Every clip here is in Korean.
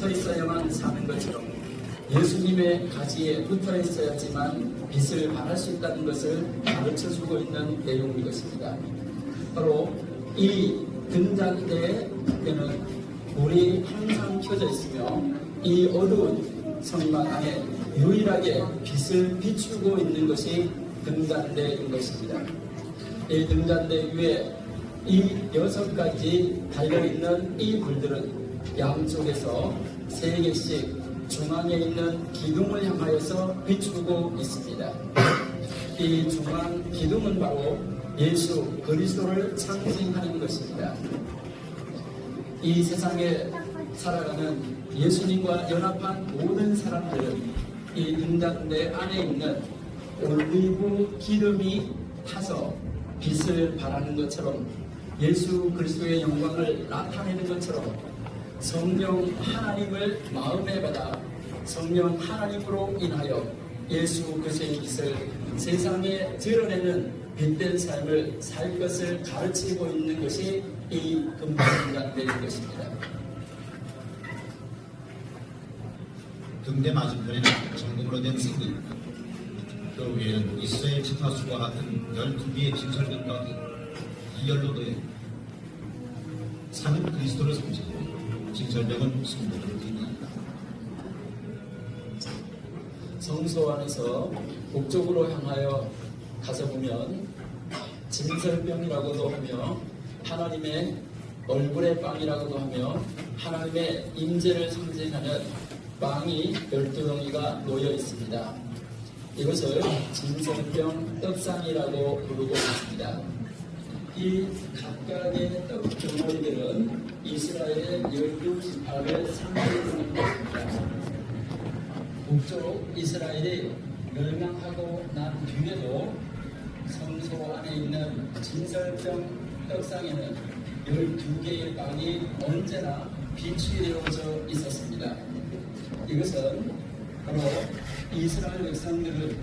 붙어 있어야만 사는 것처럼 예수님의 가지에 붙어 있어야지만 빛을 발할 수 있다는 것을 가르쳐주고 있는 내용인 것입니다. 바로 이 등잔대에는 불이 항상 켜져 있으며 이 어두운 성막 안에 유일하게 빛을 비추고 있는 것이 등잔대인 것입니다. 이 등잔대 위에 이 6가지 달려있는 이 불들은 양쪽에서 3개씩 중앙에 있는 기둥을 향하여서 비추고 있습니다. 이 중앙 기둥은 바로 예수 그리스도를 상징하는 것입니다. 이 세상에 살아가는 예수님과 연합한 모든 사람들은 이 등잔대 안에 있는 올리브 기름이 타서 빛을 발하는 것처럼 예수 그리스도의 영광을 나타내는 것처럼 성령 하나님을 마음에 받아 성령 하나님으로 인하여 예수 그리스도의 빛을 세상에 드러내는 빛된 삶을 살 것을 가르치고 있는 것이 이 금강등잔대인 것입니다. 등대 맞은편에는 정금으로 된 승리, 그 위에는 이스라엘 지파 수와 같은 12개의 진설들 가운데 이열로 더해 사는 그리스도를 상징하고 진설벽은 성도를 의미한다. 성소 안에서 북쪽으로 향하여 가서 보면 진설병이라고도 하며 하나님의 얼굴의 빵이라고도 하며 하나님의 임재를 상징하는 빵이 12덩이가 놓여 있습니다. 이것을 진설병 떡상이라고 부르고 있습니다. 이 각각의 떡 덩어리들은 이스라엘의 12지파를 상징하는 것입니다. 북쪽 이스라엘이 멸망하고 난 뒤에도 성소 안에 있는 진설병 떡상에는 12개의 빵이 언제나 비추되어져 있었습니다. 이것은 바로 이스라엘 백성들을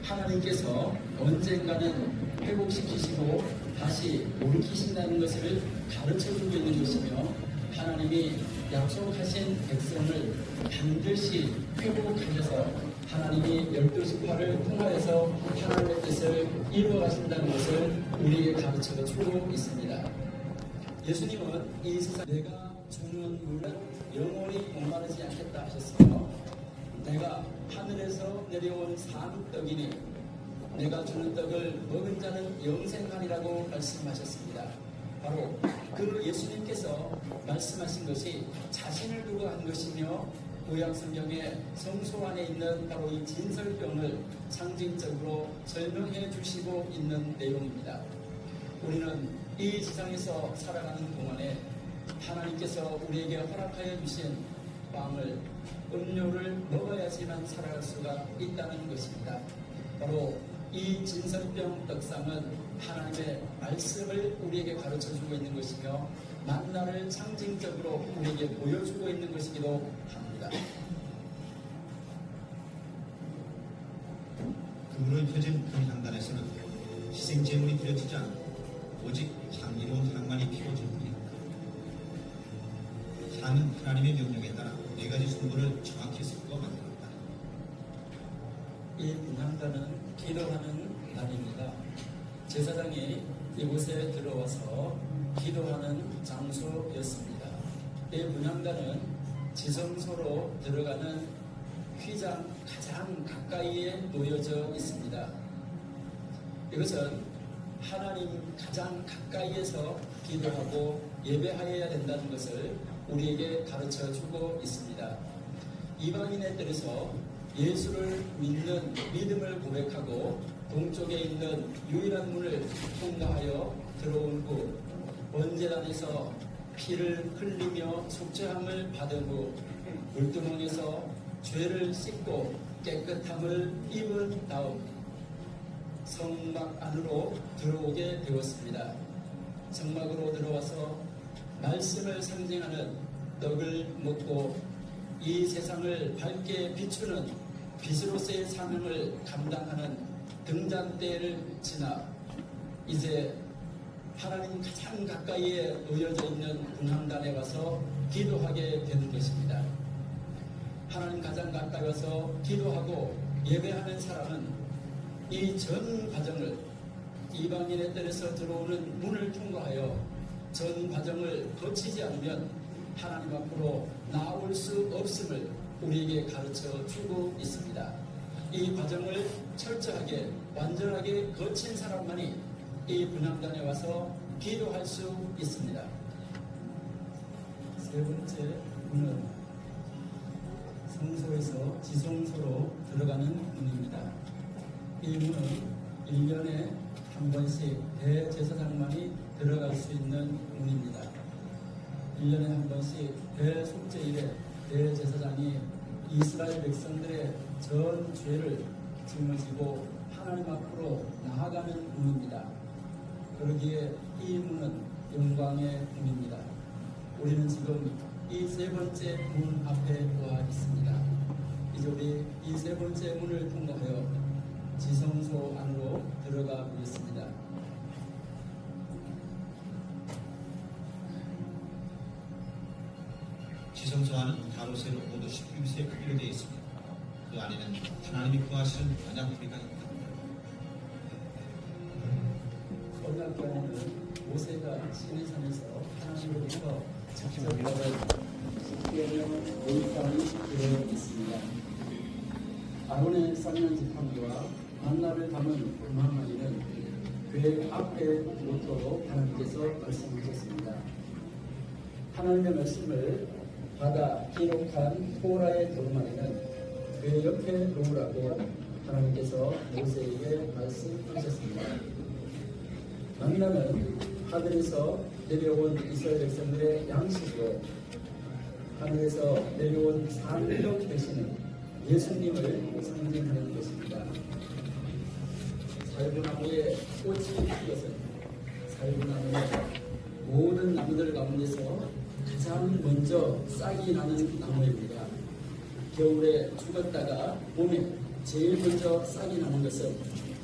하나님께서 언젠가는 회복시키시고 다시 돌이키신다는 것을 가르쳐주고 있는 것이며 하나님이 약속하신 백성을 반드시 회복하셔서 하나님이 12지파를 통하여서 하나님의 뜻을 이루어가신다는 것을 우리에게 가르쳐주고 있습니다. 예수님은 이 세상 내가 주는 물은 영원히 목마르지 않겠다 하셨으며 내가 하늘에서 내려온 산떡이니 내가 주는 떡을 먹은 자는 영생하리라고 말씀하셨습니다. 바로 그 예수님께서 말씀하신 것이 자신을 두고 한 것이며 구약 성경의 성소 안에 있는 바로 이 진설병을 상징적으로 설명해 주시고 있는 내용입니다. 우리는 이 세상에서 살아가는 동안에 하나님께서 우리에게 허락하여 주신 빵을 음료를 먹어야지만 살아갈 수가 있다는 것입니다. 바로 이 진설병 떡상은 하나님의 말씀을 우리에게 가르쳐주고 있는 것이며 만나를 상징적으로 우리에게 보여주고 있는 것이기도 합니다. 그물을 펴진 금향단에서는 희생제물이 드려지지 않고 오직 향기로운 향만이 피워질 뿐이다. 향은 하나님의 명령에 따라 4가지 순서를 정확히 섞어 만들었다. 이 분향단은 기도하는 단입니다. 제사장이 이곳에 들어와서 기도하는 장소였습니다. 이 분향단은 지성소로 들어가는 휘장 가장 가까이에 놓여져 있습니다. 이것은 하나님 가장 가까이에서 기도하고 예배하여야 된다는 것을 우리에게 가르쳐주고 있습니다. 이방인의 뜰에서 예수를 믿는 믿음을 고백하고 동쪽에 있는 유일한 문을 통과하여 들어온 후 번제단에서 피를 흘리며 속죄함을 받은 후 물두멍에서 죄를 씻고 깨끗함을 입은 다음 성막 안으로 들어오게 되었습니다. 성막으로 들어와서 말씀을 상징하는 떡을 먹고 이 세상을 밝게 비추는 빛으로서의 사명을 감당하는 등잔대를 지나 이제 하나님 가장 가까이에 놓여져 있는 분향단에 와서 기도하게 되는 것입니다. 하나님 가장 가까이서 기도하고 예배하는 사람은 이 전 과정을 이방인의 뜰에서 들어오는 문을 통과하여 전 과정을 거치지 않으면 하나님 앞으로 나올 수 없음을 우리에게 가르쳐 주고 있습니다. 이 과정을 철저하게 완전하게 거친 사람만이 이 분향단에 와서 기도할 수 있습니다. 세 번째 문은 성소에서 지성소로 들어가는 문입니다. 이 문은 1년에 한 번씩 대제사장만이 들어갈 수 있는 문입니다. 1년에 한 번씩 대속죄일에 대제사장이 이스라엘 백성들의 전 죄를 짊어지고 하나님 앞으로 나아가는 문입니다. 그러기에 이 문은 영광의 문입니다. 우리는 지금 이 세 번째 문 앞에 와 있습니다. 이제 우리 이 세 번째 문을 통과하여 지성소 안으로 들어가 보겠습니다. 지성소 안은 가로세로 모두 16세 크기로 되어 있습니다. 그 안에는 하나님이 거하시는 언약궤가 있다. 언약궤는 모세가 시내산에서 하나님으로부터 직접 받은 십계명 모의장이 되어 있습니다. 아론의 쌍난 지팡이와 만나를 담은 금항아리는 궤 앞에 놓도록 하나님께서 말씀하셨습니다. 하나님의 말씀을 받아 기록한 토라의 도루마리는 궤 옆에 놓으라고 하나님께서 모세에게 말씀하셨습니다. 만나는 하늘에서 내려온 이스라엘 백성들의 양식으로 하늘에서 내려온 산력 되시는 예수님을 상징하는 것입니다. 살구나무에 꽃이 핀 것은 살구나무의 모든 나무들 가운데서 가장 먼저 싹이 나는 나무입니다. 겨울에 죽었다가 봄에 제일 먼저 싹이 나는 것은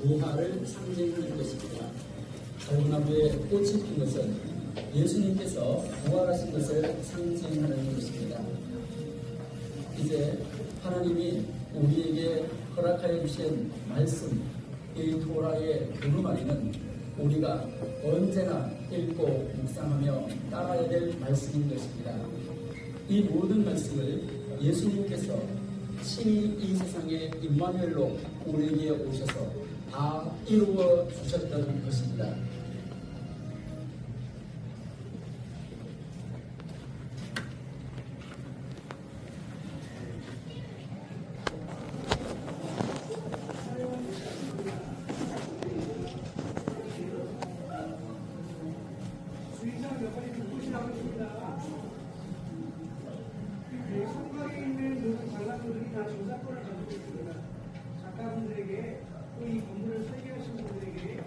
부활을 상징하는 것입니다. 살구나무에 꽃이 핀 것은 예수님께서 부활하신 것을 상징하는 것입니다. 이제 하나님이 우리에게 허락하여 주신 말씀, 이 토라의 두루마리는 우리가 언제나 읽고 묵상하며 따라야 될 말씀인 것입니다. 이 모든 말씀을 예수님께서 친히 이 세상에 임마누엘로 우리에게 오셔서 다 이루어 주셨던 것입니다. 주의사항 몇 가지 듣고시라고 했습니다. 성곽에 있는 모든 장학들이 다 저작권을 가지고 있습니다. 작가분들에게 또 이 건물을 설계하신 분들에게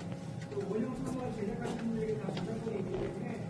또 원형 성곽을 제작하신 분들에게 다 저작권이 있기 때문에